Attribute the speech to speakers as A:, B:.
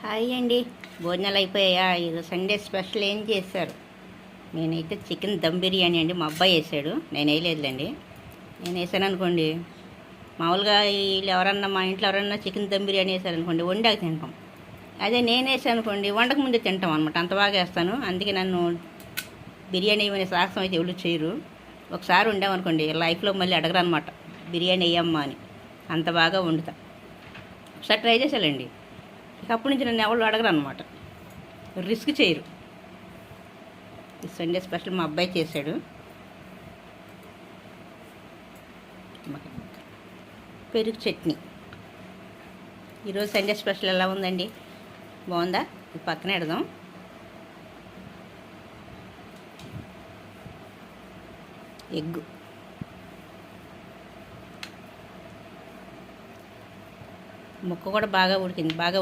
A: Hi అండి. భోజనాలు అయిపోయాయా? ఈరోజు సండే స్పెషల్ ఏం చేశారు? నేనైతే చికెన్ దమ్ బిర్యానీ అండి. మా అబ్బాయి వేసాడు, నేను వేయలేదులేండి. నేను వేసాను అనుకోండి, మామూలుగా వీళ్ళు ఎవరన్నా మా ఇంట్లో ఎవరన్నా చికెన్ దమ్ బిర్యానీ వేసారనుకోండి వండాక తింటాం. అదే నేను వేసాను అనుకోండి వండక ముందే తింటాం అనమాట. అంత బాగా వేస్తాను. అందుకే నన్ను బిర్యానీ అనే సాహసం అయితే ఎవరు చేయరు. ఒకసారి వండామనుకోండి లైఫ్లో మళ్ళీ అడగరు అనమాట, బిర్యానీ వేయమ్మా అని. అంత బాగా వండుతా. ఒకసారి ట్రై చేసాలండి. ఇక అప్పటి నుంచి నన్ను ఎవరు అడగరు అనమాట, రిస్క్ చేయరు. ఈ సండే స్పెషల్ మా అబ్బాయి చేశాడు. పెరుగు చట్నీ. ఈరోజు సండే స్పెషల్ ఎలా ఉందండి? బాగుందా? ఇది పక్కన పెడదాం. ఎగ్గు, ముక్క కూడా బాగా ఉడికింది, బాగా